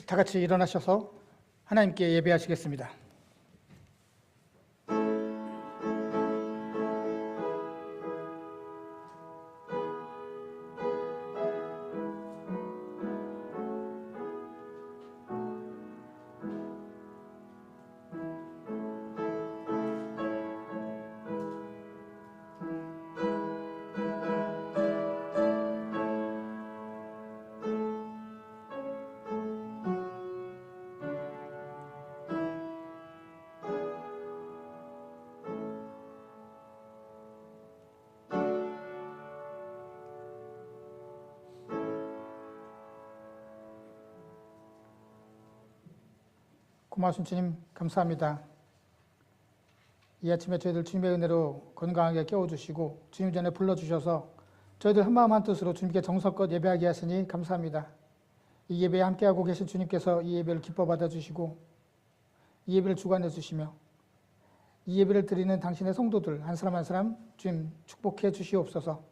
다 같이 일어나셔서 하나님께 예배하시겠습니다. 고마우신 주님 감사합니다. 이 아침에 저희들 주님의 은혜로 건강하게 깨워주시고 주님 전에 불러주셔서 저희들 한마음 한뜻으로 주님께 정성껏 예배하게 하시니 감사합니다. 이 예배에 함께하고 계신 주님께서 이 예배를 기뻐 받아주시고 이 예배를 주관해 주시며 이 예배를 드리는 당신의 성도들 한 사람 한 사람 주님 축복해 주시옵소서.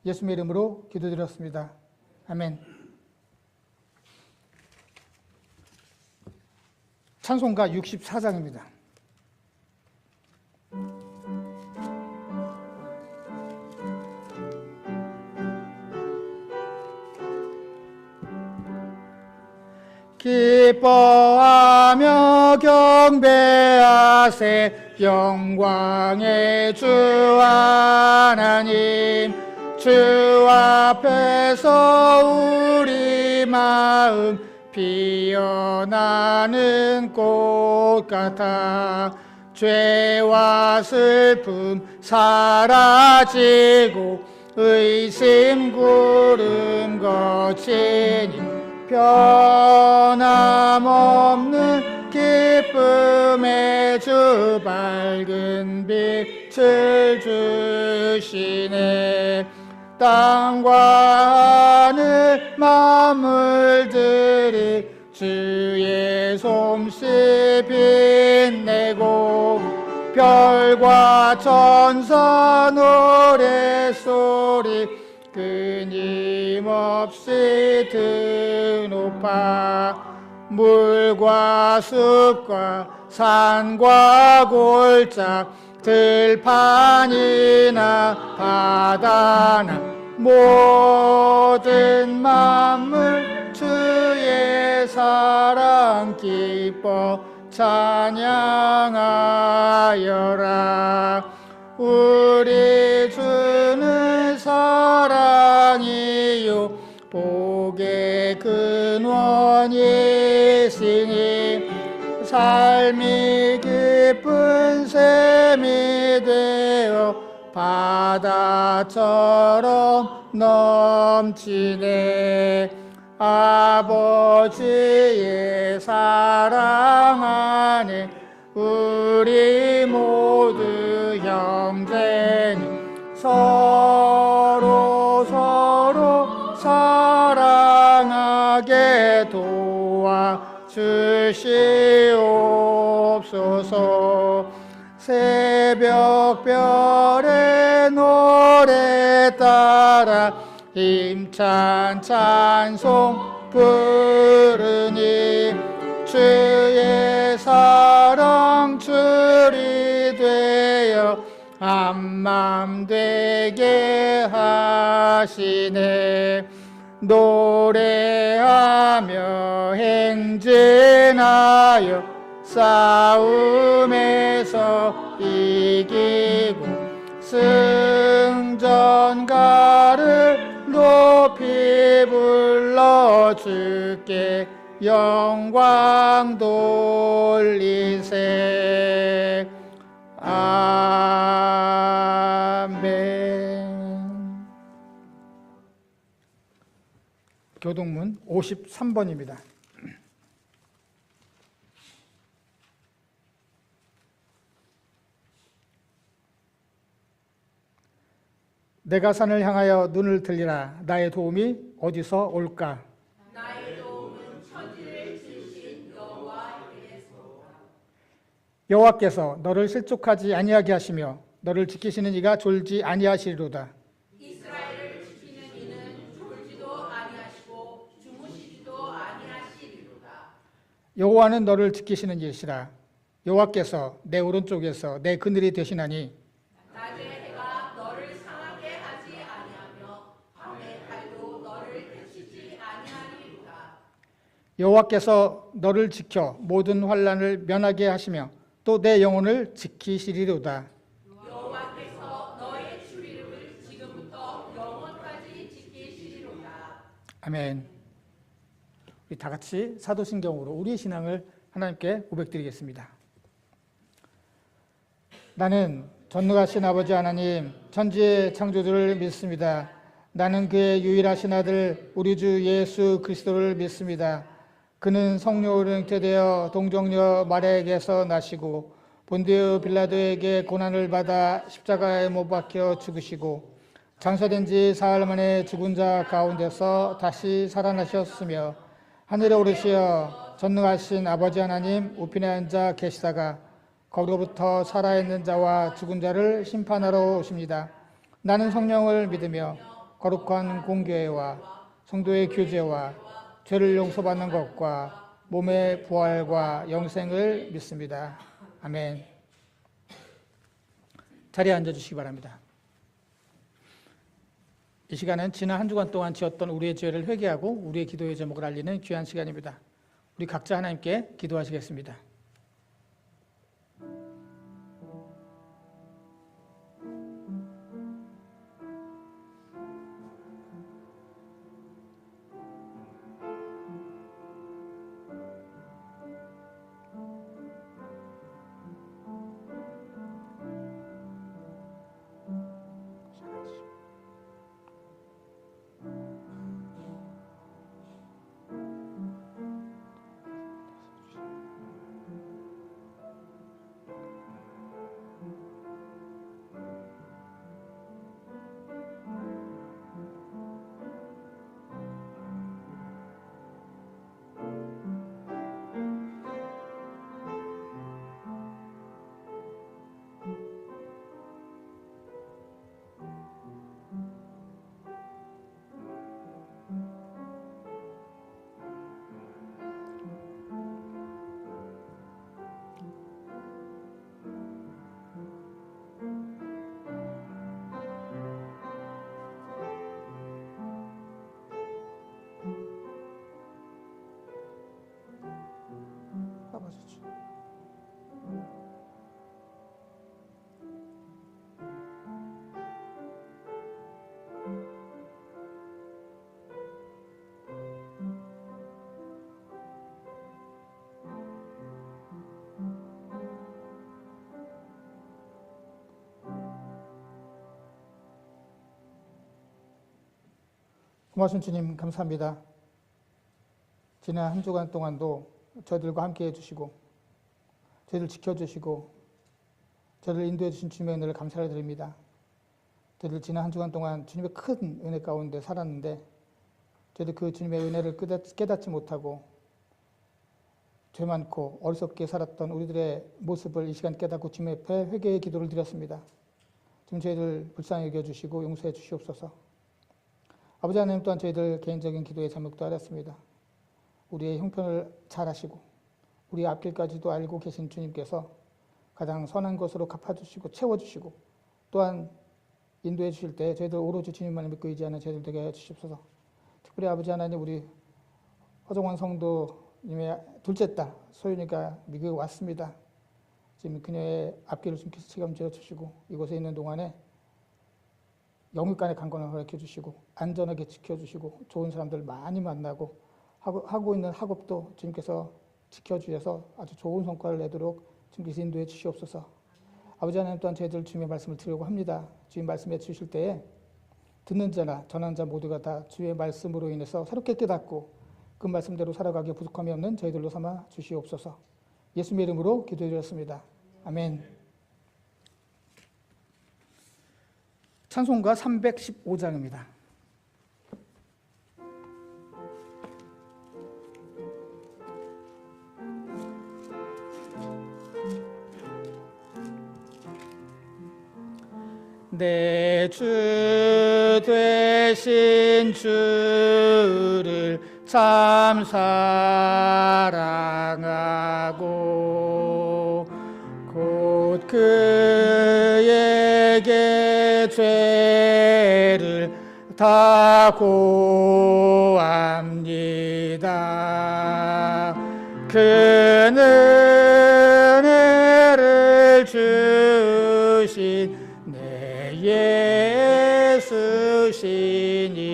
예수님의 이름으로 기도드렸습니다. 아멘. 찬송가 64장입니다. 기뻐하며 경배하세 영광의 주 하나님, 주 앞에서 우리 마음 피어나는 꽃 같아 죄와 슬픔 사라지고 의심 구름 거치니 변함없는 기쁨의 주 밝은 빛을 주시네. 땅과 하늘 만물들이 주의 솜씨 빛내고 별과 천사 노래소리 끊임없이 드높아 물과 숲과 산과 골짝 들판이나 바다나 모든 만물 주의 사랑 기뻐 찬양하여라. 우리 주는 사랑이요 복의 근원이시니 삶이 깊은 샘이 되어 바다처럼 넘치네. 아버지의 사랑 안에 우리 모두 형제니 서로 사랑하게 도와주시옵소서. 새벽별의 노래 따라 힘찬 찬송 부르니 주의 사랑 줄이 되어 한맘 되게 하시네. 노래하며 행진하여 싸움에서 이기고 승전가를 높이 불러 주께 영광 돌리세. 아멘. 교동문 53번입니다. 내가 산을 향하여 눈을 들리라. 나의 도움이 어디서 올까? 나의 도움은 천지를 지으신 여호와에게서 오라. 여호와께서 너를 실족하지 아니하게 하시며 너를 지키시는 이가 졸지 아니하시리로다. 이스라엘을 지키는 이는 졸지도 아니하시고 주무시지도 아니하시리로다. 여호와는 너를 지키시는 일시라. 여호와께서 내 오른쪽에서 내 그늘이 되시나니 낮에 해가 너를 상하게 하지 아니하며 밤에 달도 너를 해치지 아니하리로다. 여호와께서 너를 지켜 모든 환난을 면하게 하시며 또 내 영혼을 지키시리로다. 여호와께서 너의 주의를 지금부터 영원까지 지키시리로다. 아멘. 우리 다 같이 사도신경으로 우리의 신앙을 하나님께 고백드리겠습니다. 나는 전능하신 아버지 하나님, 천지의 창조주를 믿습니다. 나는 그의 유일하신 아들 우리 주 예수 그리스도를 믿습니다. 그는 성령으로 잉태되어 동정녀 마리아에게서 나시고 본디오 빌라도에게 고난을 받아 십자가에 못 박혀 죽으시고 장사된 지 사흘 만에 죽은 자 가운데서 다시 살아나셨으며 하늘에 오르시어 전능하신 아버지 하나님 우편에 앉아 계시다가 거기로부터 살아있는 자와 죽은 자를 심판하러 오십니다. 나는 성령을 믿으며 거룩한 공교회와 성도의 교제와 죄를 용서받는 것과 몸의 부활과 영생을 믿습니다. 아멘. 자리에 앉아주시기 바랍니다. 이 시간은 지난 한 주간 동안 지었던 우리의 죄를 회개하고 우리의 기도의 제목을 알리는 귀한 시간입니다. 우리 각자 하나님께 기도하시겠습니다. 고마우신 주님 감사합니다. 지난 한 주간 동안도 저희들과 함께 해주시고 저희를 지켜주시고 저희를 인도해 주신 주님의 은혜를 감사를 드립니다. 저희들 지난 한 주간 동안 주님의 큰 은혜 가운데 살았는데 저희들 그 주님의 은혜를 깨닫지 못하고 죄 많고 어리석게 살았던 우리들의 모습을 이 시간 깨닫고 주님 앞에 회개의 기도를 드렸습니다. 지금 저희들 불쌍히 여겨주시고 용서해 주시옵소서. 아버지 하나님 또한 저희들 개인적인 기도의 제목도 알았습니다. 우리의 형편을 잘 아시고 우리의 앞길까지도 알고 계신 주님께서 가장 선한 것으로 갚아주시고 채워주시고 또한 인도해 주실 때 저희들 오로지 주님만을 믿고 의지하는 저희들 되게 해주십소서. 특별히 아버지 하나님 우리 허정원 성도님의 둘째 딸 소윤이가 미국에 왔습니다. 지금 그녀의 앞길을 주님께서 책임져 주시고 이곳에 있는 동안에 영육간의 강건을 허락해 주시고 안전하게 지켜주시고 좋은 사람들 많이 만나고 하고 있는 학업도 주님께서 지켜주셔서 아주 좋은 성과를 내도록 주님께서 인도해 주시옵소서. 아버지 하나님 또한 저희들 주님의 말씀을 드리려고 합니다. 주님 말씀해 주실 때에 듣는 자나 전하는 자 모두가 다 주의 말씀으로 인해서 새롭게 깨닫고 그 말씀대로 살아가기에 부족함이 없는 저희들로 삼아 주시옵소서. 예수님의 이름으로 기도드렸습니다. 아멘. 찬송가 315장입니다. 내 주 되신 주를 참 사랑하고 곧 그에게 죄를 다 고합니다. 그 은혜를 주신 내 예수시니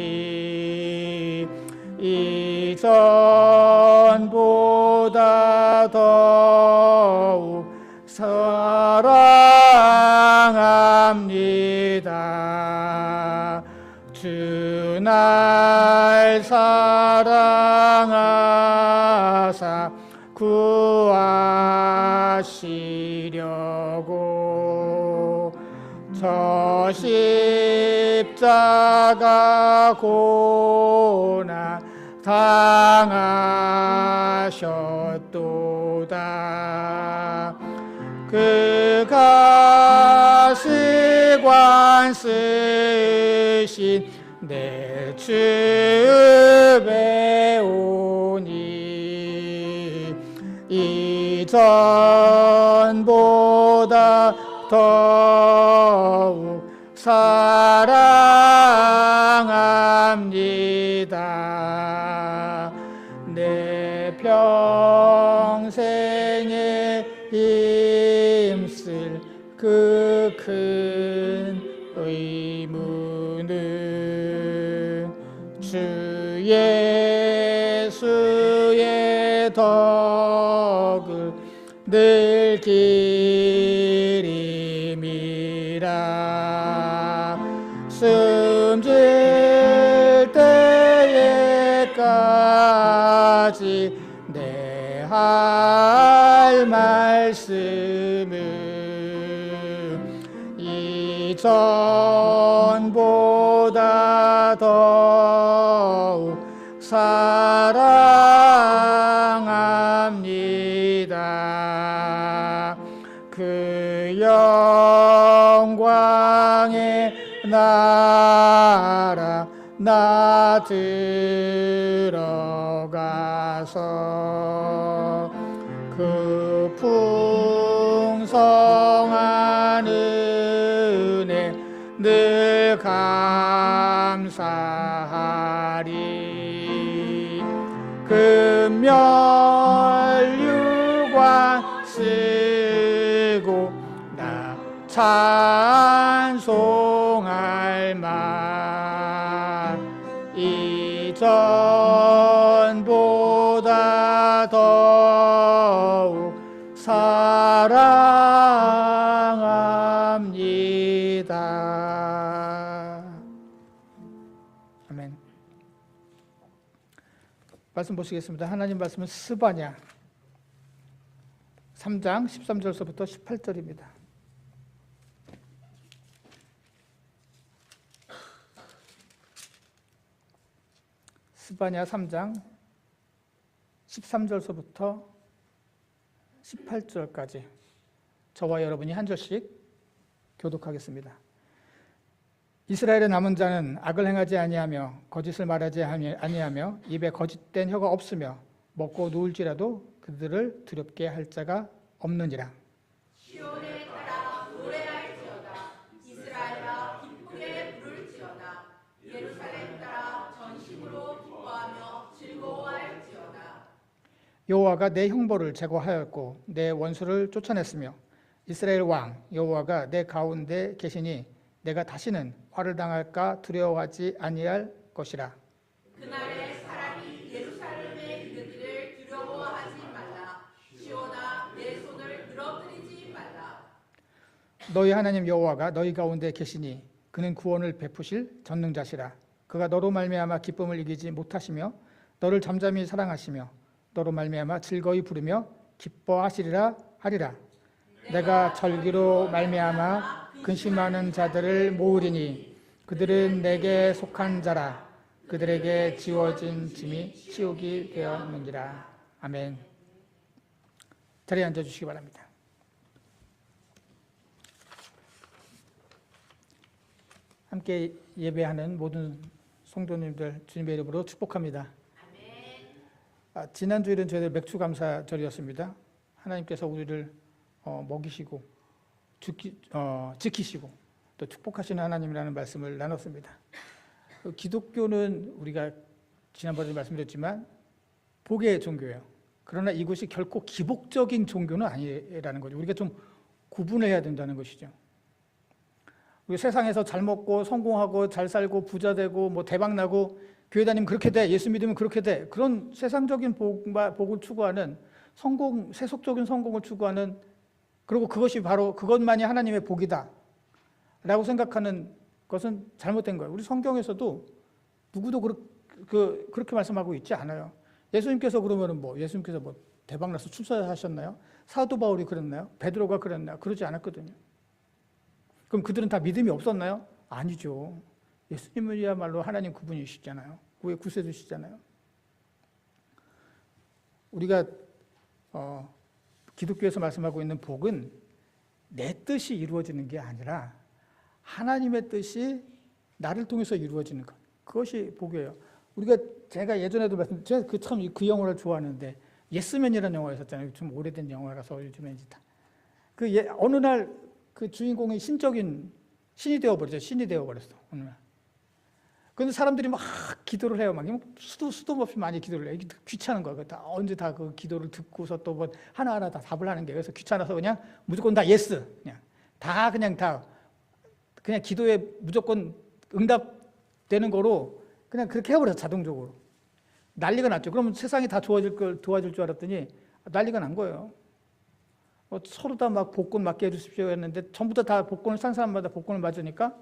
이전보다 더욱 사랑합니다. 주 날 사랑하사 구하시려고 저 십자가 고난 당하셨도다. 그가 시관 쓰신 내 주 배우니 이전보다 더욱 사랑합니다. 내 평생에 힘쓸 그 큰 의무는 주 예수의 덕을 늘 기림이라. 숨질 때에까지 내 할 말씀은 이전보다 더욱 사랑합니다. 그 영광의 나라 나 들어가서 그 풍성한 은혜 늘 감사하리. 금면류관 쓰고 나 찬송할 만 이전보다 더욱 사랑합니다. 아멘. 말씀 보시겠습니다. 하나님 말씀은 스바냐 3장 13절서부터 18절입니다. 스바냐 3장 13절서부터 18절까지 저와 여러분이 한 절씩 교독하겠습니다. 이스라엘의 남은 자는 악을 행하지 아니하며 거짓을 말하지 아니하며 입에 거짓된 혀가 없으며 먹고 누울지라도 그들을 두렵게 할 자가 없느니라. 시온에 따라 노래할지어다. 이스라엘아 기쁘게 부를지어다. 예루살렘 따라 전심으로 기뻐하며 즐거워할지어다. 여호와가 내 형벌을 제거하였고 내 원수를 쫓아냈으며 이스라엘 왕 여호와가 내 가운데 계시니 내가 다시는 화를 당할까 두려워하지 아니할 것이라. 그날에 사람이 예루살렘에 이르기를 두려워하지 말라. 시온아 내 손을 늘어뜨리지 말라. 너희 하나님 여호와가 너희 가운데 계시니 그는 구원을 베푸실 전능자시라. 그가 너로 말미암아 기쁨을 이기지 못하시며 너를 잠잠히 사랑하시며 너로 말미암아 즐거이 부르며 기뻐하시리라 하리라. 내가 절기로 말미암아 근심하는 자들을 모으리니 그들은 내게 속한 자라. 그들에게 지워진 짐이 치우기 되었느니라. 아멘. 자리에 앉아주시기 바랍니다. 함께 예배하는 모든 성도님들 주님의 이름으로 축복합니다. 지난주일은 저희들 맥주감사절이었습니다. 하나님께서 우리를 먹이시고 지키시고 또 축복하시는 하나님이라는 말씀을 나눴습니다. 기독교는 우리가 지난번에 말씀드렸지만 복의 종교예요. 그러나 이것이 결코 기복적인 종교는 아니라는 거죠. 우리가 좀 구분해야 된다는 것이죠. 우리 세상에서 잘 먹고 성공하고 잘 살고 부자 되고 뭐 대박 나고 교회 다니면 그렇게 돼, 예수 믿으면 그렇게 돼, 그런 세상적인 복을 추구하는 세속적인 성공을 추구하는, 그리고 그것이 바로 그것만이 하나님의 복이다 라고 생각하는 것은 잘못된 거예요. 우리 성경에서도 누구도 그렇게 말씀하고 있지 않아요. 예수님께서 예수님께서 대박나서 출세하셨나요? 사도 바울이 그랬나요? 베드로가 그랬나요? 그러지 않았거든요. 그럼 그들은 다 믿음이 없었나요? 아니죠. 예수님은야말로 하나님 그분이시잖아요. 구세주시잖아요. 우리가 기독교에서 말씀하고 있는 복은 내 뜻이 이루어지는 게 아니라 하나님의 뜻이 나를 통해서 이루어지는 것. 그것이 복이에요. 제가 예전에도 제가 그 영화를 좋아하는데, 예스맨이라는 영화가 있었잖아요. 좀 오래된 영화라서 요즘에 어느 날 그 주인공이 신이 되어버렸어. 어느 날. 그런데 사람들이 막 기도를 해요. 막 수도 없이 많이 기도를 해요. 귀찮은 거야. 언제 다 그 기도를 듣고서 또 하나하나 다 답을 하는 게. 그래서 귀찮아서 그냥 무조건 다 예스. 그냥 기도에 무조건 응답되는 거로 그냥 그렇게 해버려서 자동적으로. 난리가 났죠. 그러면 세상이 다 도와줄 줄 알았더니 난리가 난 거예요. 서로 다 막 복권 맞게 해주십시오 했는데 전부 다 복권을 산 사람마다 복권을 맞으니까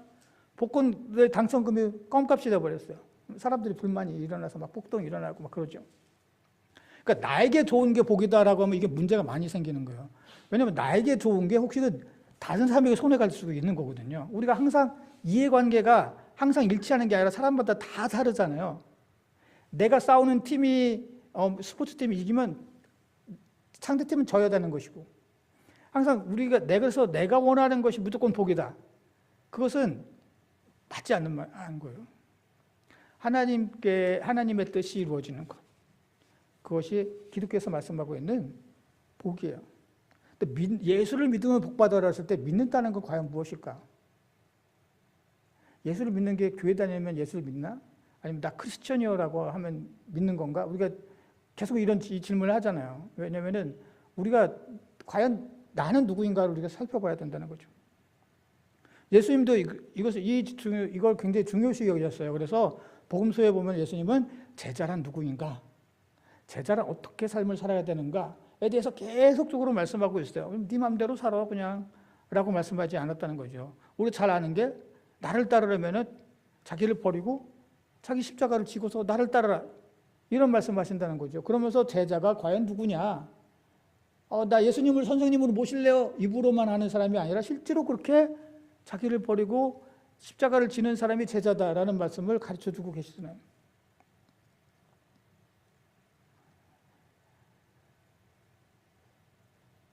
복권의 당첨금이 껌값이 돼버렸어요. 사람들이 불만이 일어나서 막 폭동이 일어나고 막 그러죠. 그러니까 나에게 좋은 게 복이다라고 하면 이게 문제가 많이 생기는 거예요. 왜냐하면 나에게 좋은 게 혹시 다른 사람에게 손해갈 수도 있는 거거든요. 우리가 항상 이해관계가 항상 일치하는 게 아니라 사람마다 다 다르잖아요. 내가 싸우는 팀이 스포츠팀이 이기면 상대팀은 져야 되는 것이고, 항상 그래서 내가 원하는 것이 무조건 복이다. 그것은 맞지 않는 거예요. 하나님의 뜻이 이루어지는 것. 그것이 기독교에서 말씀하고 있는 복이에요. 예수를 믿으면 복받아라 했을 때 믿는다는 건 과연 무엇일까? 예수를 믿는 게 교회 다니면 예수를 믿나? 아니면 나 크리스천이요라고 하면 믿는 건가? 우리가 계속 이 질문을 하잖아요. 왜냐면은 우리가 과연 나는 누구인가를 우리가 살펴봐야 된다는 거죠. 예수님도 이걸 굉장히 중요시 여기셨어요. 그래서 복음서에 보면 예수님은 제자란 누구인가? 제자란 어떻게 삶을 살아야 되는가에 대해서 계속적으로 말씀하고 있어요. 네 맘대로 살아 그냥 라고 말씀하지 않았다는 거죠. 우리 잘 아는 게 나를 따르려면은 자기를 버리고 자기 십자가를 지고서 나를 따르라. 이런 말씀하신다는 거죠. 그러면서 제자가 과연 누구냐? 나 예수님을 선생님으로 모실래요? 입으로만 하는 사람이 아니라 실제로 그렇게 자기를 버리고 십자가를 지는 사람이 제자다라는 말씀을 가르쳐주고 계시잖아요.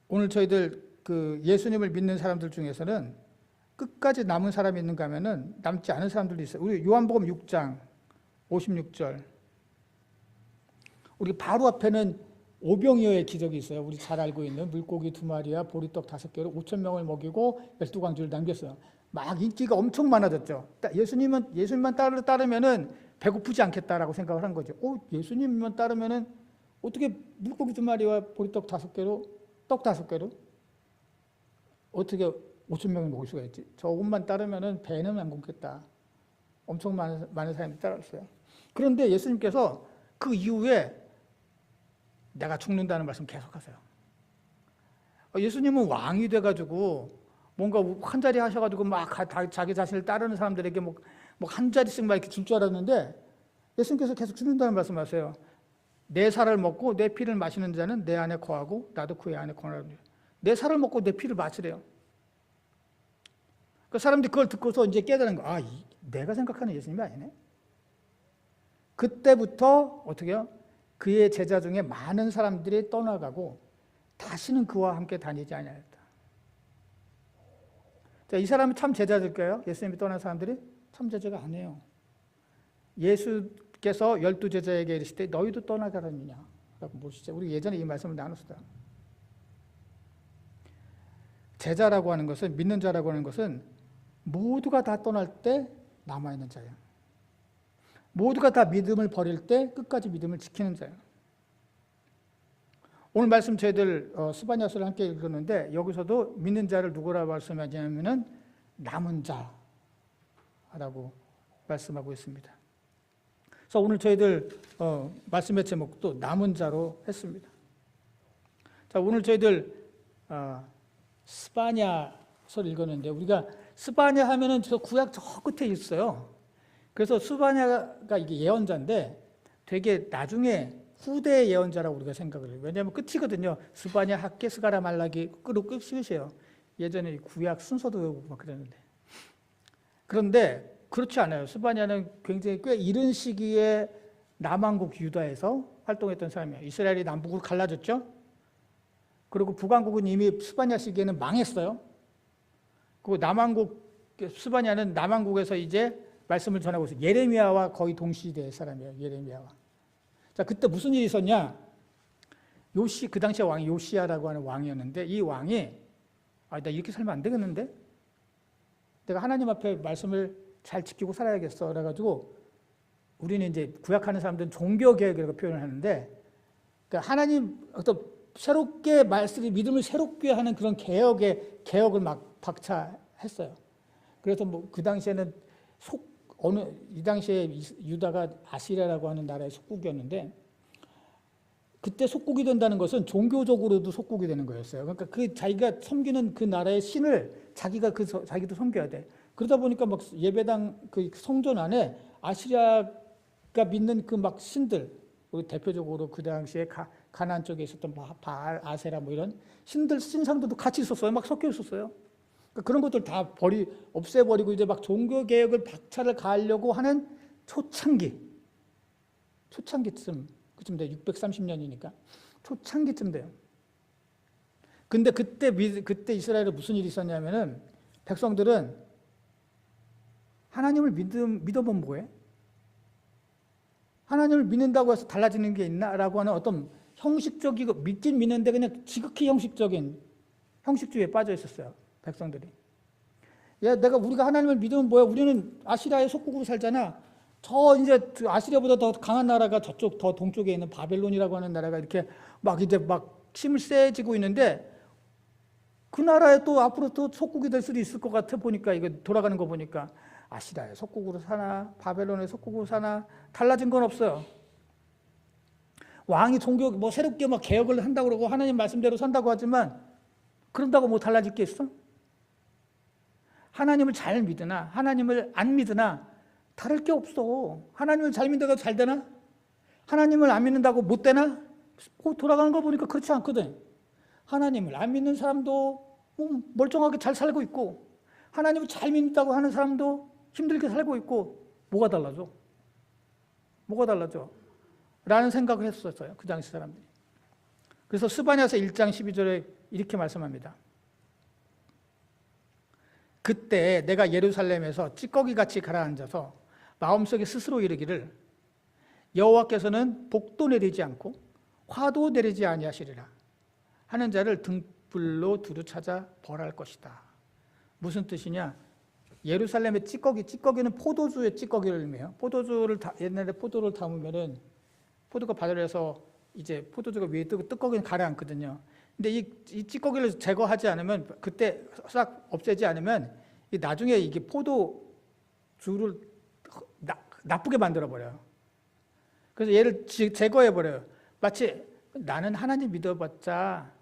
오늘 저희들 예수님을 믿는 사람들 중에서는 끝까지 남은 사람이 있는가 하면은 남지 않은 사람들도 있어요. 우리 요한복음 6장 56절. 우리 바로 앞에는 오병이어의 기적이 있어요. 우리 잘 알고 있는 물고기 2마리와 보리떡 5개로 5,000명을 먹이고 12광주를 남겼어요. 막 인기가 엄청 많아졌죠. 예수님만 따르면은 배고프지 않겠다라고 생각을 한 거죠. 예수님만 따르면은 어떻게 물고기 2마리와 보리떡 5개로 떡 5개로 어떻게 5,000명을 먹을 수가 있지? 저것만 따르면은 배는 안 고프겠다. 엄청 많은 사람이 따랐어요. 그런데 예수님께서 그 이후에 내가 죽는다는 말씀 계속하세요. 예수님은 왕이 돼가지고 뭔가 한 자리 하셔가지고 막 자기 자신을 따르는 사람들에게 한 자리씩 막 이렇게 줄 줄 알았는데 예수님께서 계속 죽는다는 말씀하세요. 내 살을 먹고 내 피를 마시는 자는 내 안에 거하고 나도 그의 안에 거하라. 내 살을 먹고 내 피를 마시래요. 그 사람들이 그걸 듣고서 이제 깨달은 거. 내가 생각하는 예수님이 아니네. 그때부터 어떻게 해요? 그의 제자 중에 많은 사람들이 떠나가고 다시는 그와 함께 다니지 아니하였다. 자, 이 사람이 참 제자들까요? 예수님이 떠난 사람들이 참 제자가 아니에요. 예수께서 12제자에게 이르시되 너희도 떠나가라느냐. 모르시죠? 우리 예전에 이 말씀을 나눴어요. 제자라고 하는 것은, 믿는 자라고 하는 것은 모두가 다 떠날 때 남아있는 자예요. 모두가 다 믿음을 버릴 때 끝까지 믿음을 지키는 자예요. 오늘 말씀 저희들 스바냐서를 함께 읽었는데 여기서도 믿는 자를 누구라고 말씀하냐면은 남은 자라고 말씀하고 있습니다. 그래서 오늘 저희들 말씀의 제목도 남은 자로 했습니다. 자, 오늘 저희들 스바냐서를 읽었는데 우리가 스바냐 하면은 저 구약 저 끝에 있어요. 그래서 스바냐가 이게 예언자인데 되게 나중에 후대 예언자라고 우리가 생각을 해요. 왜냐하면 끝이거든요. 스바냐, 학개, 스가랴, 말라기 끝이에요. 예전에 구약 순서도 외우고 막 그랬는데. 그런데 그렇지 않아요. 스바냐는 굉장히 꽤 이른 시기에 남왕국 유다에서 활동했던 사람이에요. 이스라엘이 남북으로 갈라졌죠. 그리고 북왕국은 이미 스바냐 시기에는 망했어요. 그리고 스바냐는 남왕국에서 이제 말씀을 전하고 있어요. 예레미야와 거의 동시대의 사람이에요. 예레미야와. 자, 그때 무슨 일이 있었냐? 그 당시에 왕이 요시야라고 하는 왕이었는데 이 왕이 나 이렇게 살면 안 되겠는데? 내가 하나님 앞에 말씀을 잘 지키고 살아야겠어. 그래가지고 우리는 이제 구약하는 사람들은 종교개혁이라고 표현을 하는데 그러니까 하나님 어떤 새롭게 믿음을 새롭게 하는 그런 개혁을 막 박차했어요. 그래서 뭐 그 당시에는 이 당시에 유다가 아시리아라고 하는 나라의 속국이었는데 그때 속국이 된다는 것은 종교적으로도 속국이 되는 거였어요. 그러니까 그 자기가 섬기는 그 나라의 신을 자기도 섬겨야 돼. 그러다 보니까 막 예배당 그 성전 안에 아시리아가 믿는 그 막 신들, 대표적으로 그 당시에 가나안 쪽에 있었던 바알, 아세라 뭐 이런 신상들도 같이 있었어요. 막 섞여 있었어요. 그런 것들 다 없애버리고 이제 막 종교개혁을 박차를 가하려고 하는 초창기쯤, 그쯤 돼요. 630년이니까. 초창기쯤 돼요. 근데 그때 이스라엘에 무슨 일이 있었냐면은 백성들은 하나님을 믿어보면 뭐해? 하나님을 믿는다고 해서 달라지는 게 있나? 라고 하는 어떤 형식적이고 믿긴 믿는데 그냥 지극히 형식적인 형식주의에 빠져 있었어요. 백성들이. 우리가 하나님을 믿으면 뭐야? 우리는 아시리아의 속국으로 살잖아. 이제 아시리아보다 더 강한 나라가 저쪽 더 동쪽에 있는 바벨론이라고 하는 나라가 이렇게 막 이제 막 힘을 세지고 있는데 그 나라에 또 앞으로 또 속국이 될 수도 있을 것 같아 보니까 이거 돌아가는 거 보니까 아시리아의 속국으로 사나 바벨론의 속국으로 사나 달라진 건 없어요. 왕이 새롭게 막 개혁을 한다고 그러고 하나님 말씀대로 산다고 하지만 그런다고 뭐 달라질 게 있어? 하나님을 잘 믿으나 하나님을 안 믿으나 다를 게 없어. 하나님을 잘 믿다가 잘 되나? 하나님을 안 믿는다고 못 되나? 돌아가는 거 보니까 그렇지 않거든. 하나님을 안 믿는 사람도 멀쩡하게 잘 살고 있고 하나님을 잘 믿는다고 하는 사람도 힘들게 살고 있고 뭐가 달라져? 라는 생각을 했었어요. 그 당시 사람들이. 그래서 스바냐서 1장 12절에 이렇게 말씀합니다. 그때 내가 예루살렘에서 찌꺼기같이 가라앉아서 마음속에 스스로 이르기를 여호와께서는 복도 내리지 않고 화도 내리지 아니하시리라 하는 자를 등불로 두루 찾아 벌할 것이다. 무슨 뜻이냐? 예루살렘의 찌꺼기는 포도주의 찌꺼기를 의미해요. 옛날에 포도를 담으면은 포도가 바늘에서 이제 포도주가 위에 뜨고 찌꺼기는 가라앉거든요. 근데 이 찌꺼기를 제거하지 않으면 그때 싹 없애지 않으면 나중에 이게 포도주를 나쁘게 만들어 버려요. 그래서 얘를 제거해 버려요. 마치 나는 하나님 믿어봤자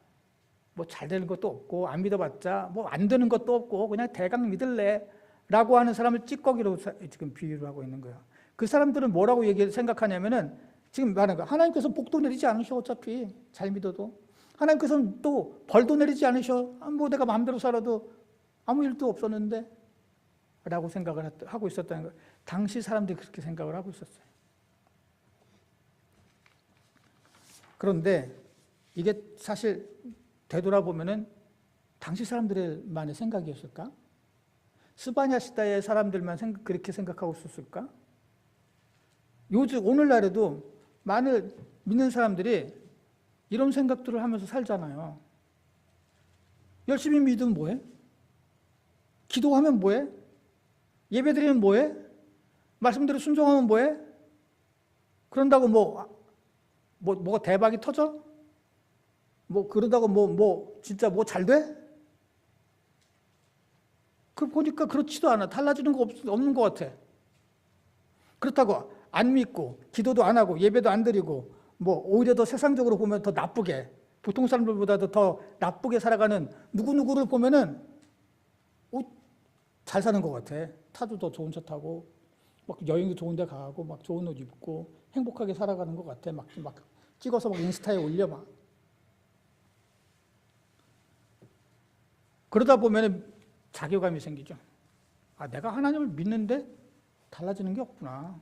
뭐 잘 되는 것도 없고 안 믿어봤자 뭐 안 되는 것도 없고 그냥 대강 믿을래라고 하는 사람을 찌꺼기로 지금 비유를 하고 있는 거예요. 그 사람들은 뭐라고 생각하냐면은 지금 말하는 거 하나님께서 복도 내리지 않으셔. 어차피 잘 믿어도 하나님께서는 또 벌도 내리지 않으셔. 뭐 내가 마음대로 살아도 아무 일도 없었는데 라고 생각을 하고 있었다는 거예요. 당시 사람들이 그렇게 생각을 하고 있었어요. 그런데 이게 사실 되돌아보면은 당시 사람들만의 생각이었을까? 스바냐 시대의 사람들만 그렇게 생각하고 있었을까? 오늘날에도 많은 믿는 사람들이 이런 생각들을 하면서 살잖아요. 열심히 믿으면 뭐해? 기도하면 뭐해? 예배드리면 뭐해? 말씀대로 순종하면 뭐해? 그런다고 뭐가 대박이 터져? 그런다고 진짜 잘 돼? 그 보니까 그렇지도 않아. 달라지는 거 없는 것 같아. 그렇다고 안 믿고 기도도 안 하고 예배도 안 드리고 오히려 더 세상적으로 보면 더 나쁘게, 보통 사람들보다도 더 나쁘게 살아가는 누구누구를 보면은 잘 사는 것 같아. 차도 더 좋은 차 타고 막 여행도 좋은 데 가고 막 좋은 옷 입고 행복하게 살아가는 것 같아. 막 찍어서 막 인스타에 올려 막. 그러다 보면은 자괴감이 생기죠. 내가 하나님을 믿는데 달라지는 게 없구나.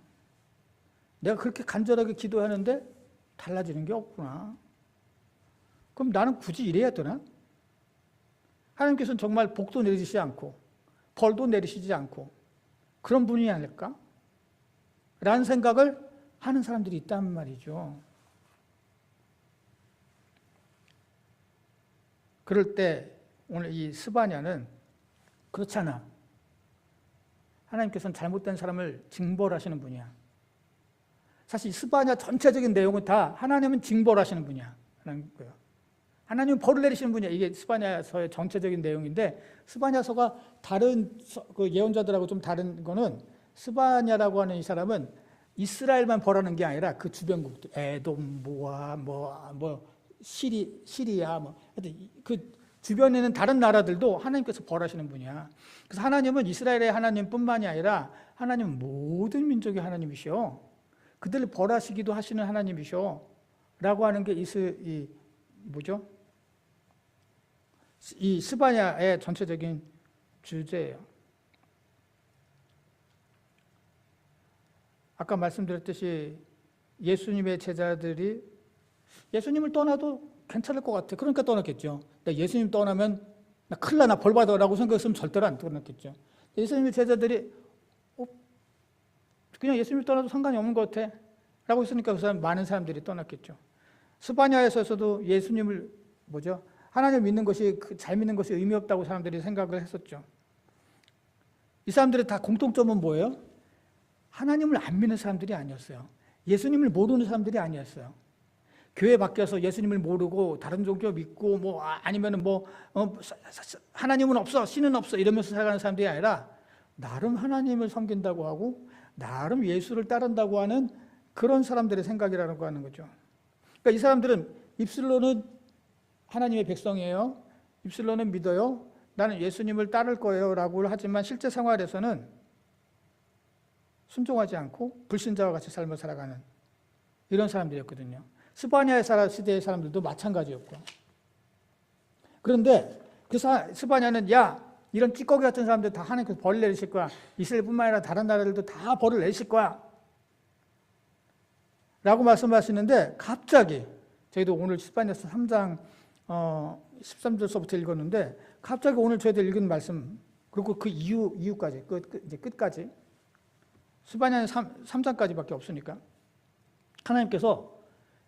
내가 그렇게 간절하게 기도하는데 달라지는 게 없구나. 그럼 나는 굳이 이래야 되나? 하나님께서는 정말 복도 내리시지 않고 벌도 내리시지 않고 그런 분이 아닐까? 라는 생각을 하는 사람들이 있단 말이죠. 그럴 때 오늘 이 스바냐는 그렇지 않아. 하나님께서는 잘못된 사람을 징벌하시는 분이야. 사실 스바냐 전체적인 내용은 다 하나님은 징벌하시는 분이야. 하나님은 벌을 내리시는 분이야. 이게 스바냐서의 전체적인 내용인데, 스바냐서가 다른 그 예언자들하고 좀 다른 거는, 스바냐라고 하는 이 사람은 이스라엘만 벌하는 게 아니라 그 주변국들, 에돔, 모압, 시리아, 그 주변에는 다른 나라들도 하나님께서 벌하시는 분이야. 그래서 하나님은 이스라엘의 하나님뿐만이 아니라 하나님은 모든 민족의 하나님이시오. 그들을 벌하시기도 하시는 하나님이시오. 라고 하는 게 이 스바냐의 전체적인 주제예요. 아까 말씀드렸듯이 예수님의 제자들이 예수님을 떠나도 괜찮을 것 같아. 그러니까 떠났겠죠. 예수님 떠나면 나 큰일 나 벌 받아라고 생각했으면 절대로 안 떠났겠죠. 예수님의 제자들이 그냥 예수님을 떠나도 상관이 없는 것 같아 라고 했으니까 많은 사람들이 떠났겠죠. 스바냐에서도 예수님을 하나님을 믿는 것이, 잘 믿는 것이 의미 없다고 사람들이 생각을 했었죠. 이 사람들의 다 공통점은 뭐예요? 하나님을 안 믿는 사람들이 아니었어요. 예수님을 모르는 사람들이 아니었어요. 교회 밖에서 예수님을 모르고 다른 종교 믿고 아니면은 하나님은 없어, 신은 없어 이러면서 살아가는 사람들이 아니라 나름 하나님을 섬긴다고 하고 나름 예수를 따른다고 하는 그런 사람들의 생각이라고 하는 거죠. 그러니까 이 사람들은 입술로는 하나님의 백성이에요. 입술로는 믿어요. 나는 예수님을 따를 거예요 라고 하지만 실제 생활에서는 순종하지 않고 불신자와 같이 삶을 살아가는 이런 사람들이었거든요. 스바냐의 시대의 사람들도 마찬가지였고. 그런데 그 스바냐는 이런 찌꺼기 같은 사람들 다 하나님께서 벌을 내리실 거야. 이스라엘뿐만 아니라 다른 나라들도 다 벌을 내리실 거야. 라고 말씀하시는데 갑자기 저희도 오늘 스바냐서 3장 13절서부터 읽었는데 갑자기 오늘 저희들 읽은 말씀 그리고 그 이유까지 이제 끝까지 스바냐는 3장까지밖에 없으니까 하나님께서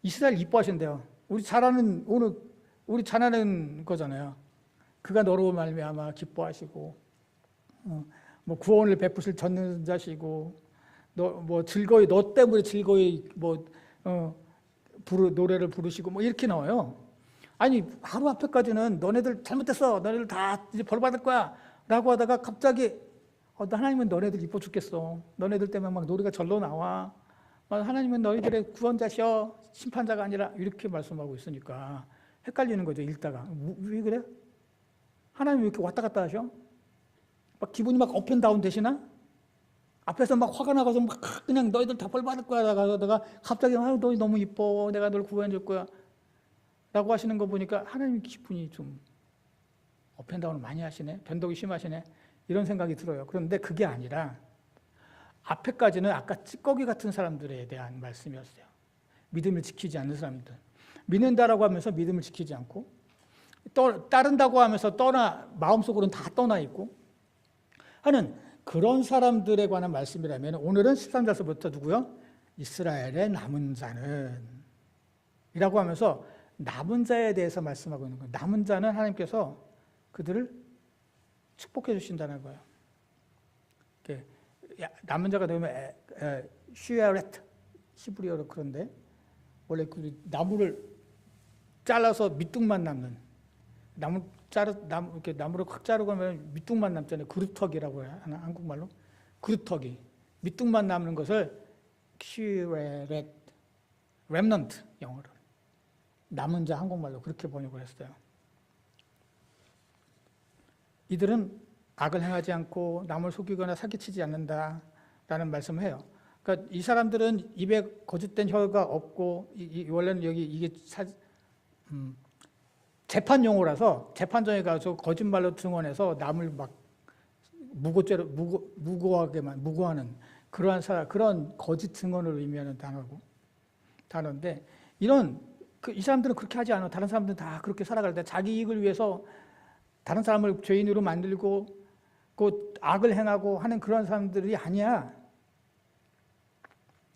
이스라엘 이뻐하신대요. 우리 잘하는 거잖아요. 그가 너로 말미암아 기뻐하시고 구원을 베푸실 전능자시고 즐거이 너 때문에 즐거이 노래를 부르시고 이렇게 나와요. 아니 하루 앞에까지는 너네들 잘못했어. 너네들 다 이제 벌 받을 거야. 라고 하다가 갑자기 하나님은 너네들 이뻐 죽겠어. 너네들 때문에 막 노래가 절로 나와. 하나님은 너희들의 구원자셔. 심판자가 아니라 이렇게 말씀하고 있으니까 헷갈리는 거죠. 읽다가. 왜 그래? 하나님 왜 이렇게 왔다 갔다 하셔? 기분이 업앤다운 되시나? 앞에서 화가 나가서 그냥 너희들 다 벌 받을 거야. 하다가 갑자기 너희 너무 이뻐. 내가 널 구원해 줄 거야. 라고 하시는 거 보니까 하나님 기분이 좀 업앤다운을 많이 하시네. 변덕이 심하시네. 이런 생각이 들어요. 그런데 그게 아니라 앞에까지는 아까 찌꺼기 같은 사람들에 대한 말씀이었어요. 믿음을 지키지 않는 사람들. 믿는다라고 하면서 믿음을 지키지 않고 따른다고 하면서 마음속으로는 다 떠나 있고 하는 그런 사람들에 관한 말씀이라면 오늘은 13절서부터 누구요? 이스라엘의 남은 자는 이라고 하면서 남은 자에 대해서 말씀하고 있는 거예요. 남은 자는 하나님께서 그들을 축복해 주신다는 거예요. 남은 자가 되면 슈에렛 히브리어로 그런데 원래 그 나무를 잘라서 밑둥만 남는 이렇게 나무를 확 자르고 하면 밑둥만 남잖아요. 그루터기라고 해야 하나 한국말로 그루터기 밑둥만 남는 것을 슈에렛 렘넌트 영어로 남은 자 한국말로 그렇게 번역을 했어요. 이들은 악을 행하지 않고 남을 속이거나 사기치지 않는다라는 말씀을 해요. 그러니까 이 사람들은 입에 거짓된 혀가 없고 원래는 여기 이게 재판 용어라서 재판정에 가서 거짓말로 증언해서 남을 막 무고하는 그런 거짓 증언을 의미하는 단어인데 이 사람들은 그렇게 하지 않아. 다른 사람들은 다 그렇게 살아갈 때 자기 이익을 위해서 다른 사람을 죄인으로 만들고 그 악을 행하고 하는 그런 사람들이 아니야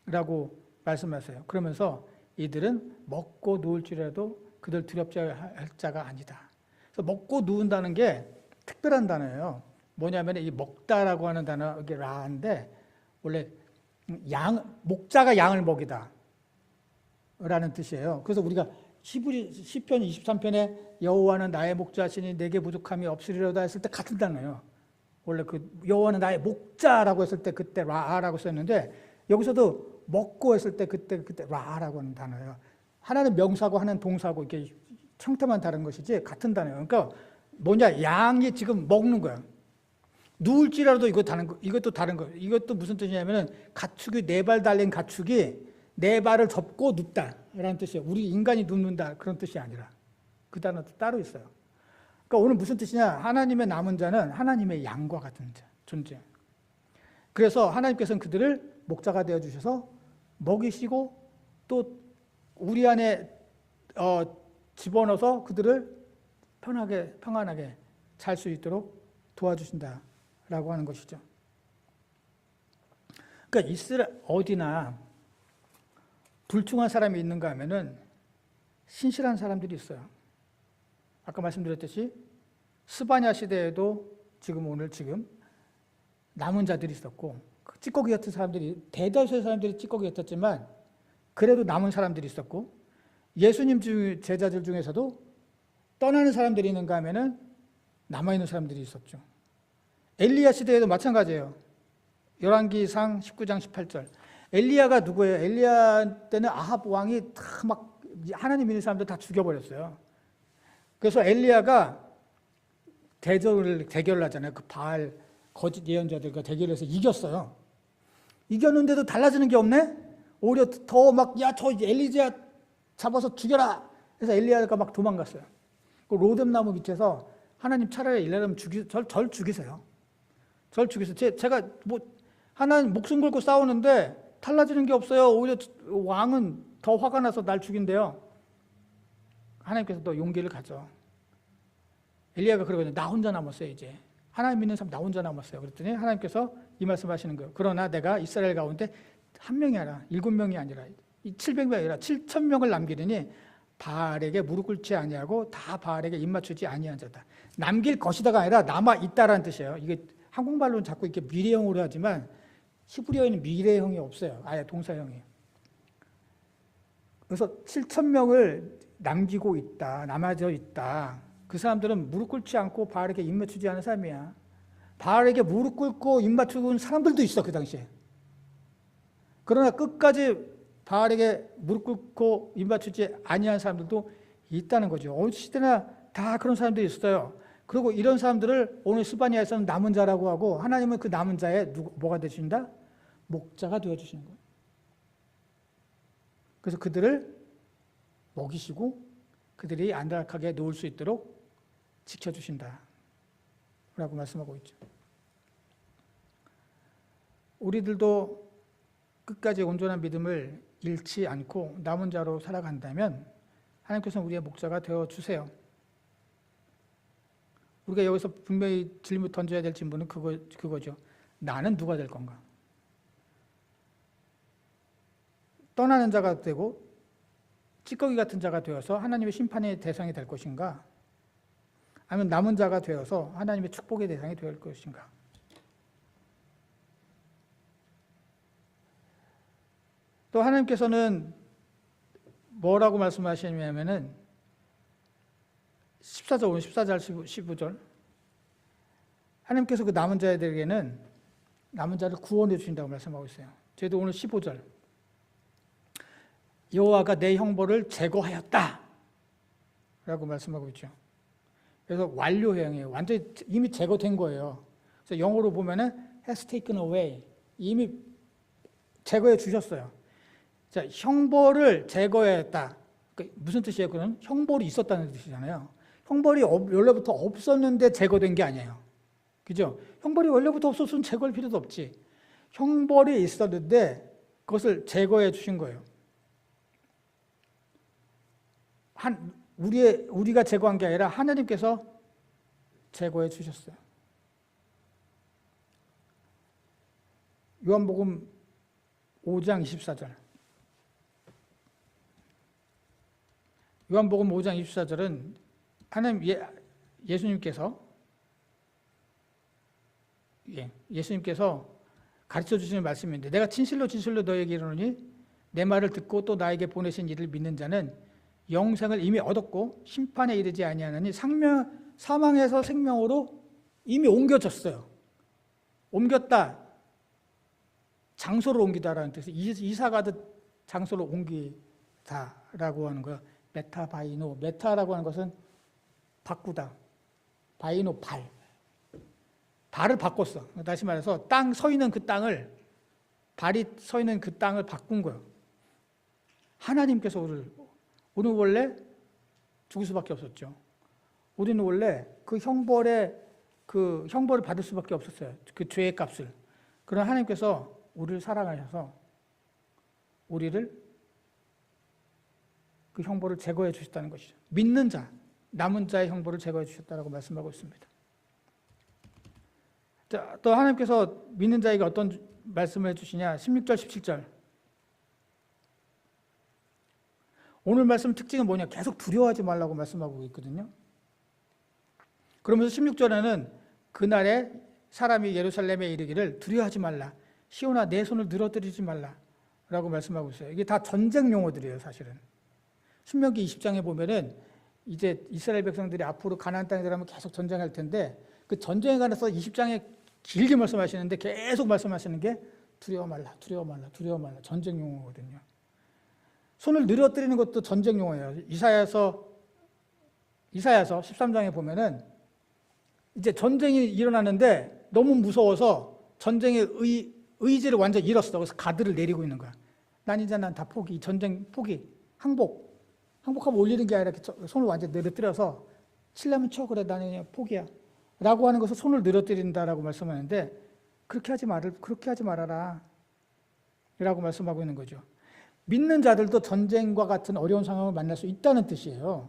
라고 말씀하세요. 그러면서 이들은 먹고 누울지라도 그들 두렵지 할 자가 아니다. 그래서 먹고 누운다는 게 특별한 단어예요. 뭐냐면 이 먹다라고 하는 단어 이게 라인데 원래 목자가 양을 먹이다 라는 뜻이에요. 그래서 우리가 시편 23편에 여호와는 나의 목자시니 내게 부족함이 없으리로다 했을 때 같은 단어예요. 원래 그 여호와는 나의 목자라고 했을 때 그때 라라고 썼는데 여기서도 먹고 했을 때 그때 라라고 하는 단어예요. 하나는 명사고 하나는 동사고 이게 형태만 다른 것이지 같은 단어예요. 그러니까 뭐냐 양이 지금 먹는 거야. 누울지라도 이것도 다른 거. 이것도 무슨 뜻이냐면은 가축이 4발 달린 가축이 4발을 접고 눕다라는 뜻이에요. 우리 인간이 눕는다 그런 뜻이 아니라 그 단어도 따로 있어요. 그러니까 오늘 무슨 뜻이냐? 하나님의 남은 자는 하나님의 양과 같은 존재. 그래서 하나님께서는 그들을 목자가 되어 주셔서 먹이시고 또 우리 안에 집어넣어서 그들을 평안하게 잘 수 있도록 도와주신다라고 하는 것이죠. 그러니까 이스라엘 어디나 불충한 사람이 있는가 하면은 신실한 사람들이 있어요. 아까 말씀드렸듯이 스바냐 시대에도 지금 남은 자들이 있었고 찌꺼기 같은 사람들이 대다수의 사람들이 찌꺼기 같았지만 그래도 남은 사람들이 있었고 예수님 제자들 중에서도 떠나는 사람들이 있는가 하면은 남아있는 사람들이 있었죠. 엘리야 시대에도 마찬가지예요. 열왕기상 19장 18절 엘리야가 누구예요? 엘리야 때는 아합 왕이 다 막 하나님 믿는 사람들 다 죽여버렸어요. 그래서 엘리야가 대결을 하잖아요. 그 바알 거짓 예언자들과 대결해서 이겼어요. 이겼는데도 달라지는 게 없네? 오히려 더 막 야 저 엘리야 잡아서 죽여라. 그래서 엘리야가 막 도망갔어요. 그 로뎀나무 밑에서 하나님 차라리 이러려면 절 죽이세요. 절 죽이세요. 제가 뭐 하나님 목숨 걸고 싸우는데 달라지는 게 없어요. 오히려 왕은 더 화가 나서 날 죽인대요. 하나님께서 또 용기를 가져. 엘리야가 그러거든요. 나 혼자 남았어요 이제. 하나님 믿는 사람 나 혼자 남았어요. 그랬더니 하나님께서 이 말씀하시는 거예요. 그러나 내가 이스라엘 가운데 한 명이 아니라 7명이 아니라 700명이 아니라 7,000명을 남기더니 바알에게 무릎 꿇지 아니하고 다 바알에게 입맞추지 아니한 자다. 남길 것이다가 아니라 남아 있다라는 뜻이에요. 이게 한국말로는 자꾸 이렇게 미래형으로 하지만 히브리어에는 미래형이 없어요. 아예 동사형이에요. 그래서 7,000명을 남기고 있다. 남아져 있다. 그 사람들은 무릎 꿇지 않고 바알에게 입맞추지 않은 사람이야. 바알에게 무릎 꿇고 입맞추는 사람들도 있어 그 당시에. 그러나 끝까지 바알에게 무릎 꿇고 입맞추지 아니한 사람들도 있다는 거죠. 어느 시대나 다 그런 사람들이 있어요. 그리고 이런 사람들을 오늘 스바냐에서는 남은 자라고 하고 하나님은 그 남은 자에 뭐가 되신다? 목자가 되어주시는 거예요. 그래서 그들을 먹이시고 그들이 안락하게 누울 수 있도록 지켜주신다 라고 말씀하고 있죠. 우리들도 끝까지 온전한 믿음을 잃지 않고 남은 자로 살아간다면 하나님께서는 우리의 목자가 되어주세요. 우리가 여기서 분명히 질문 던져야 될 질문은 그거죠. 나는 누가 될 건가? 떠나는 자가 되고 찌꺼기 같은 자가 되어서 하나님의 심판의 대상이 될 것인가? 아니면 남은 자가 되어서 하나님의 축복의 대상이 될 것인가? 또 하나님께서는 뭐라고 말씀하시냐면은 14절, 오늘 14절, 15절 하나님께서 그 남은 자들에게는 남은 자를 구원해 주신다고 말씀하고 있어요. 저희도 오늘 15절 여호와가 내 형벌을 제거하였다 라고 말씀하고 있죠. 그래서 완료형이에요. 완전히 이미 제거된 거예요. 그래서 영어로 보면은 has taken away, 이미 제거해 주셨어요. 자, 형벌을 제거했다. 그러니까 무슨 뜻이에요? 그건 형벌이 있었다는 뜻이잖아요. 형벌이 원래부터 없었는데 제거된 게 아니에요. 그죠? 형벌이 원래부터 없었으면 제거할 필요도 없지. 형벌이 있었는데 그것을 제거해 주신 거예요. 우리가 제거한 게 아니라 하나님께서 제거해 주셨어요. 요한복음 5장 24절. 요한복음 5장 24절은 하나님 예수님께서 가르쳐 주시는 말씀인데 내가 진실로 진실로 너에게 이르노니 내 말을 듣고 또 나에게 보내신 이를 믿는 자는 영생을 이미 얻었고 심판에 이르지 아니하나니 사망에서 생명으로 이미 옮겨졌어요. 옮겼다. 장소를 옮기다라는 뜻이 이사 가듯 장소를 옮기다라고 하는 거예요. 메타바이노. 메타라고 하는 것은 바꾸다. 바이노 발을 바꿨어. 다시 말해서 발이 서 있는 그 땅을 바꾼 거예요. 하나님께서 우리는 원래 죽을 수밖에 없었죠. 우리는 원래 그 형벌을 받을 수밖에 없었어요. 그 죄의 값을. 그러나 하나님께서 우리를 사랑하셔서 우리를 그 형벌을 제거해 주셨다는 것이죠. 믿는 자, 남은 자의 형벌을 제거해 주셨다고 말씀하고 있습니다. 자, 또 하나님께서 믿는 자에게 어떤 말씀을 해주시냐? 16절, 17절. 오늘 말씀 특징은 뭐냐? 계속 두려워하지 말라고 말씀하고 있거든요. 그러면서 16절에는 그날에 사람이 예루살렘에 이르기를 두려워하지 말라. 시온아 내 손을 늘어뜨리지 말라. 라고 말씀하고 있어요. 이게 다 전쟁 용어들이에요, 사실은. 신명기 20장에 보면은 이제 이스라엘 백성들이 앞으로 가나안 땅에 들어가면 계속 전쟁할 텐데 그 전쟁에 관해서 20장에 길게 말씀하시는데 계속 말씀하시는 게 두려워 말라, 두려워 말라, 두려워 말라. 전쟁 용어거든요. 손을 늘어뜨리는 것도 전쟁 용어예요. 이사야서 13장에 보면은 이제 전쟁이 일어나는데 너무 무서워서 전쟁의 의지를 완전히 잃었어. 그래서 가드를 내리고 있는 거야. 난 이제 다 포기, 전쟁 포기, 항복하면 올리는 게 아니라 손을 완전히 늘어뜨려서 칠려면 쳐. 그래, 나는 그냥 포기야. 라고 하는 것을 손을 늘어뜨린다라고 말씀하는데 그렇게 하지 말아라. 라고 말씀하고 있는 거죠. 믿는 자들도 전쟁과 같은 어려운 상황을 만날 수 있다는 뜻이에요.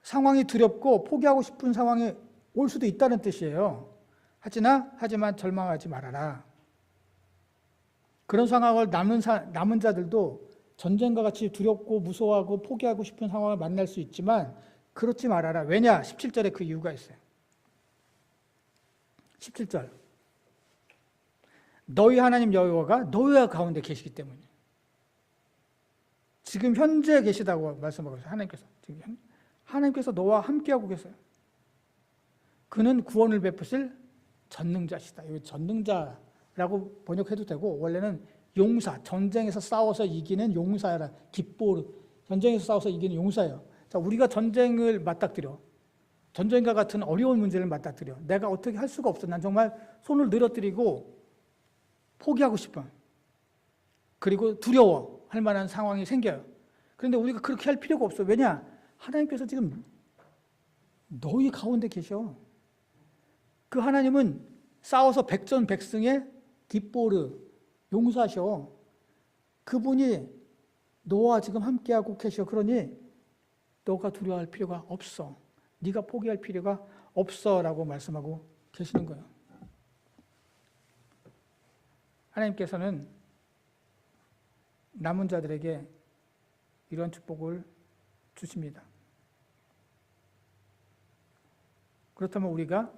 상황이 두렵고 포기하고 싶은 상황이 올 수도 있다는 뜻이에요. 하지만 절망하지 말아라. 그런 상황을 남은 자들도 전쟁과 같이 두렵고 무서워하고 포기하고 싶은 상황을 만날 수 있지만 그렇지 말아라. 왜냐? 17절에 그 이유가 있어요. 17절. 너희 하나님 여호와가 너희 가운데 계시기 때문이에요. 지금 현재 계시다고 말씀하고 있어요. 하나님께서 너와 함께하고 계세요. 그는 구원을 베푸실 전능자시다. 이 전능자라고 번역해도 되고 원래는 용사, 전쟁에서 싸워서 이기는 용사라. 깃보르, 전쟁에서 싸워서 이기는 용사예요. 자, 우리가 전쟁을 맞닥뜨려. 전쟁과 같은 어려운 문제를 맞닥뜨려. 내가 어떻게 할 수가 없어. 난 정말 손을 늘어뜨리고 포기하고 싶어. 그리고 두려워할 만한 상황이 생겨요. 그런데 우리가 그렇게 할 필요가 없어. 왜냐? 하나님께서 지금 너희 가운데 계셔. 그 하나님은 싸워서 백전백승의 깃보르, 용사셔. 그분이 너와 지금 함께하고 계셔. 그러니 너가 두려워할 필요가 없어. 네가 포기할 필요가 없어 라고 말씀하고 계시는 거예요. 하나님께서는 남은 자들에게 이런 축복을 주십니다. 그렇다면 우리가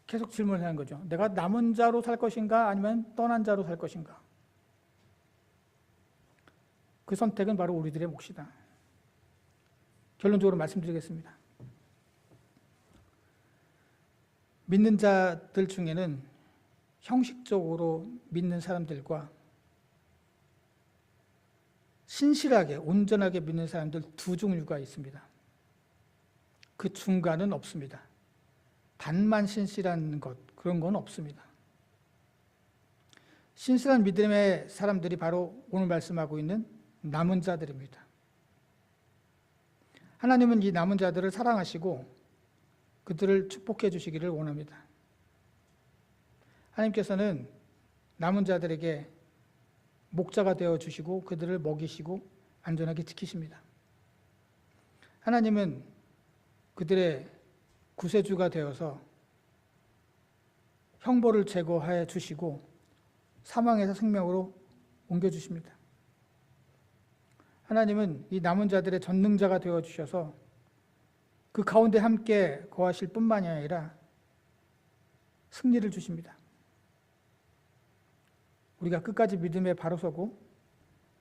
계속 질문을 하는 거죠. 내가 남은 자로 살 것인가 아니면 떠난 자로 살 것인가? 그 선택은 바로 우리들의 몫이다. 결론적으로 말씀드리겠습니다. 믿는 자들 중에는 형식적으로 믿는 사람들과 신실하게 온전하게 믿는 사람들 두 종류가 있습니다. 그 중간은 없습니다. 반만 신실한 것, 그런 건 없습니다. 신실한 믿음의 사람들이 바로 오늘 말씀하고 있는 남은 자들입니다. 하나님은 이 남은 자들을 사랑하시고 그들을 축복해 주시기를 원합니다. 하나님께서는 남은 자들에게 목자가 되어 주시고 그들을 먹이시고 안전하게 지키십니다. 하나님은 그들의 구세주가 되어서 형벌을 제거해 주시고 사망에서 생명으로 옮겨주십니다. 하나님은 이 남은 자들의 전능자가 되어 주셔서 그 가운데 함께 거하실 뿐만이 아니라 승리를 주십니다. 우리가 끝까지 믿음에 바로 서고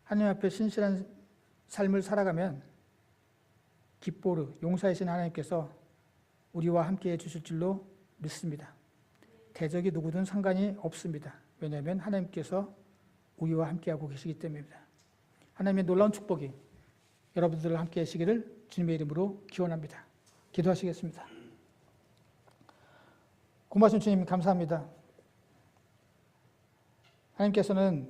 하나님 앞에 신실한 삶을 살아가면 기뻐르 용사이신 하나님께서 우리와 함께 해주실 줄로 믿습니다. 대적이 누구든 상관이 없습니다. 왜냐하면 하나님께서 우리와 함께하고 계시기 때문입니다. 하나님의 놀라운 축복이 여러분들과 함께 하시기를 주님의 이름으로 기원합니다. 기도하시겠습니다. 고마우신 주님 감사합니다. 하나님께서는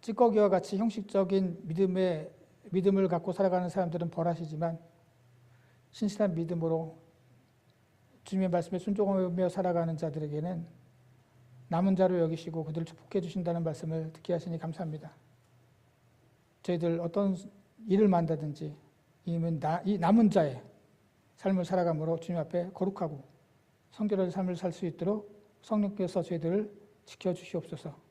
찌꺼기와 같이 형식적인 믿음을 갖고 살아가는 사람들은 벌하시지만 신실한 믿음으로 주님의 말씀에 순종하며 살아가는 자들에게는 남은 자로 여기시고 그들을 축복해 주신다는 말씀을 듣게 하시니 감사합니다. 저희들 어떤 일을 만다든지 이 남은 자의 삶을 살아감으로 주님 앞에 거룩하고 성결한 삶을 살 수 있도록 성령께서 저희들을 지켜주시옵소서.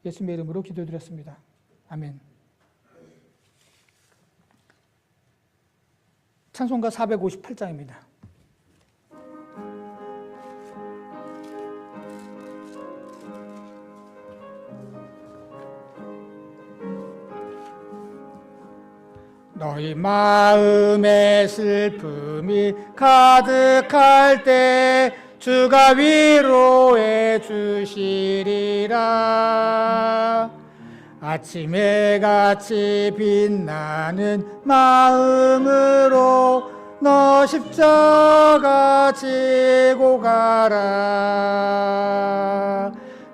예수님의 이름으로 기도드렸습니다. 아멘. 찬송가 458장입니다. 너희 마음에 슬픔이 가득할 때 주가 위로해 주시리라. 아침에 같이 빛나는 마음으로 너 십자가 지고 가라.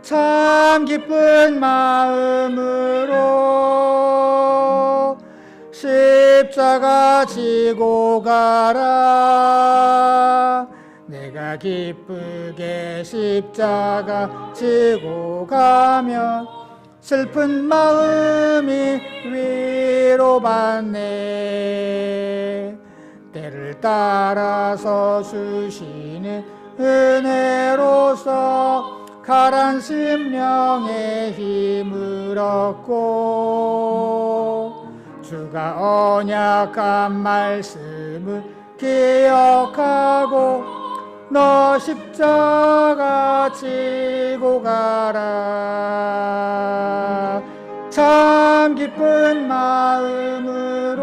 참 기쁜 마음으로 십자가 지고 가라. 내가 기쁘게 십자가 지고 가면 슬픈 마음이 위로받네. 때를 따라서 주시는 은혜로서 가란 심령의 힘을 얻고 주가 언약한 말씀을 기억하고 너 십자가 지고 가라. 참 기쁜 마음으로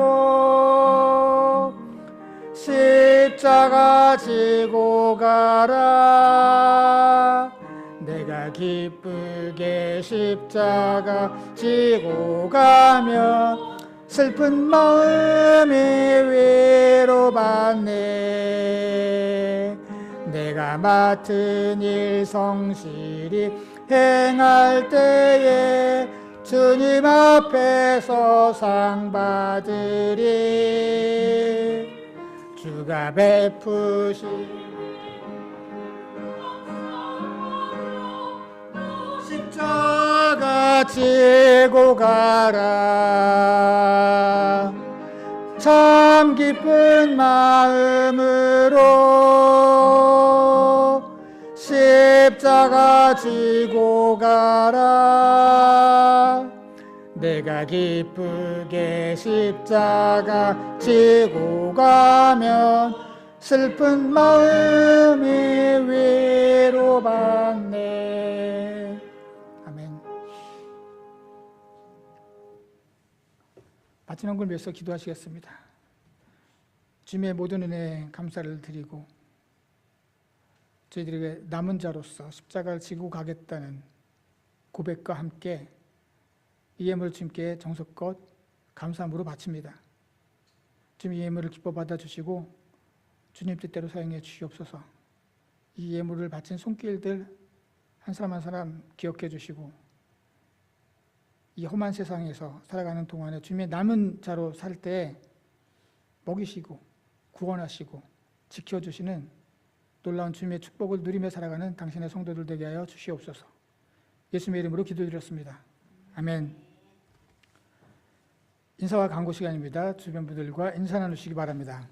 십자가 지고 가라. 내가 기쁘게 십자가 지고 가면 슬픈 마음이 위로받네. 내가 맡은 일 성실히 행할 때에 주님 앞에서 상 받으리. 주가 베푸신 십자가 지고 가라. 참 기쁜 마음으로 십자가 지고 가라. 내가 내가 기쁘게 십자가 지고 가면 슬픈 마음이 위로받네. 아멘. 바치는 걸 위해서 기도하시겠습니다. 주님의 모든 은혜에 감사를 드리고 저희들에게 남은 자로서 십자가를 지고 가겠다는 고백과 함께 이 예물을 주님께 정성껏 감사함으로 바칩니다. 주님 이 예물을 기뻐 받아주시고 주님 뜻대로 사용해 주시옵소서. 이 예물을 바친 손길들 한 사람 한 사람 기억해 주시고 이 험한 세상에서 살아가는 동안에 주님의 남은 자로 살 때 먹이시고 구원하시고 지켜주시는 놀라운 주님의 축복을 누리며 살아가는 당신의 성도들 되게 하여 주시옵소서. 예수님의 이름으로 기도드렸습니다. 아멘. 인사와 강구 시간입니다. 주변 분들과 인사 나누시기 바랍니다.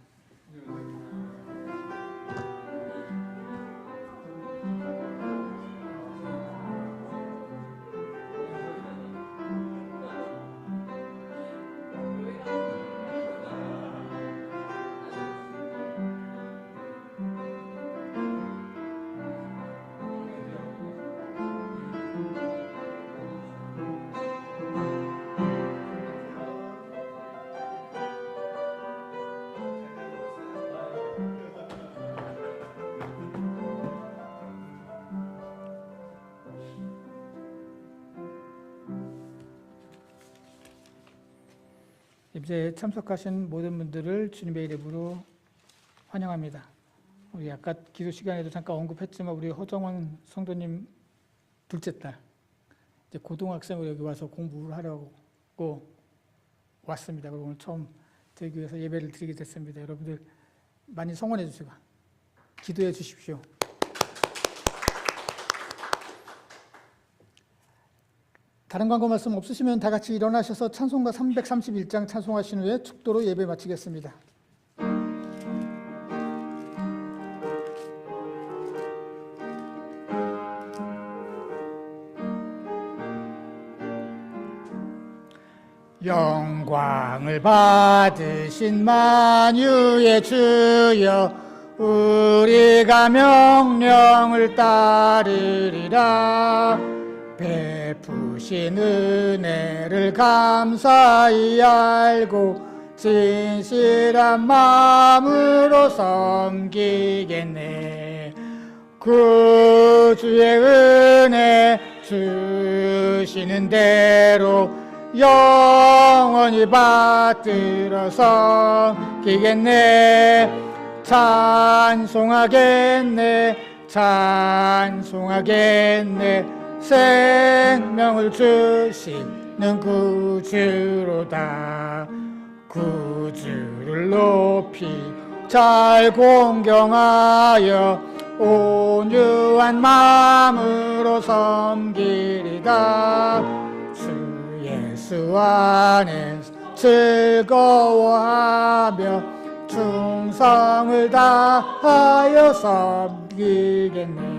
이제 참석하신 모든 분들을 주님의 이름으로 환영합니다. 우리 아까 기도 시간에도 잠깐 언급했지만 우리 허정원 성도님 둘째 딸 이제 고등학생으로 여기 와서 공부를 하려고 왔습니다. 그리고 오늘 처음 저희 교회에서 예배를 드리게 됐습니다. 여러분들 많이 성원해 주시고 기도해 주십시오. 다른 광고 말씀 없으시면 다 같이 일어나셔서 찬송가 331장 찬송하신 후에 축도로 예배 마치겠습니다. 영광을 받으신 만유의 주여 우리가 명령을 따르리라. 베푸신 은혜를 감사히 알고 진실한 마음으로 섬기겠네. 구주의 은혜 주시는 대로 영원히 받들어 섬기겠네. 찬송하겠네. 생명을 주시는 구주로다. 구주를 높이 잘 공경하여 온유한 마음으로 섬기리다. 주 예수 안에 즐거워하며 충성을 다하여 섬기겠네.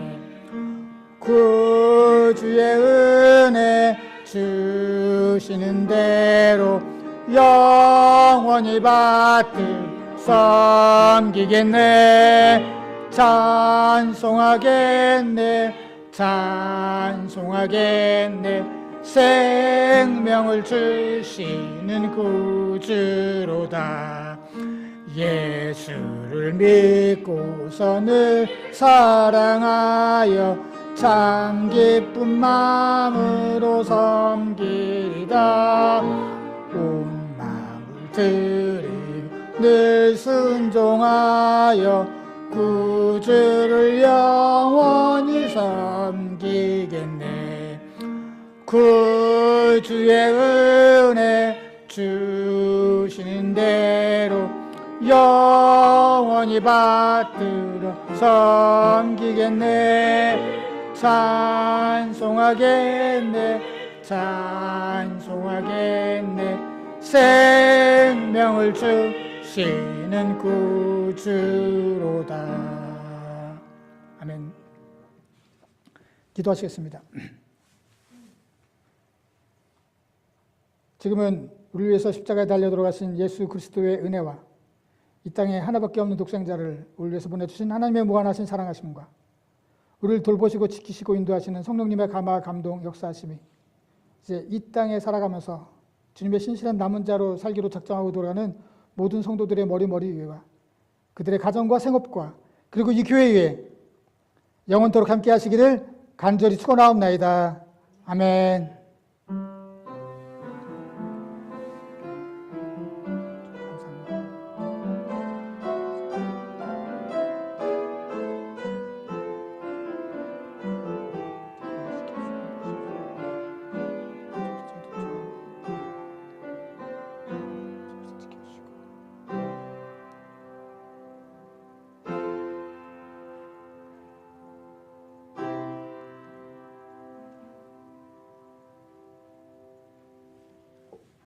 구주의 은혜 주시는 대로 영원히 받들 섬기겠네. 찬송하겠네. 생명을 주시는 구주로다. 예수를 믿고서 늘 사랑하여 참 기쁜 마음으로 섬기리다. 온 마음을 드리고 늘 순종하여 구주를 영원히 섬기겠네. 구주의 은혜 주시는 대로 영원히 받들어 섬기겠네. 찬송하겠네. 생명을 주시는 구주로다. 아멘. 기도하시겠습니다. 지금은 우리를 위해서 십자가에 달려 돌아가신 예수 그리스도의 은혜와 이 땅에 하나밖에 없는 독생자를 우리를 위해서 보내주신 하나님의 무한하신 사랑하심과 우리를 돌보시고 지키시고 인도하시는 성령님의 감화 감동 역사하심이 이제 이 땅에 살아가면서 주님의 신실한 남은 자로 살기로 작정하고 돌아가는 모든 성도들의 머리 위에와 그들의 가정과 생업과 그리고 이 교회 위에 영원토록 함께 하시기를 간절히 축원하옵나이다. 아멘.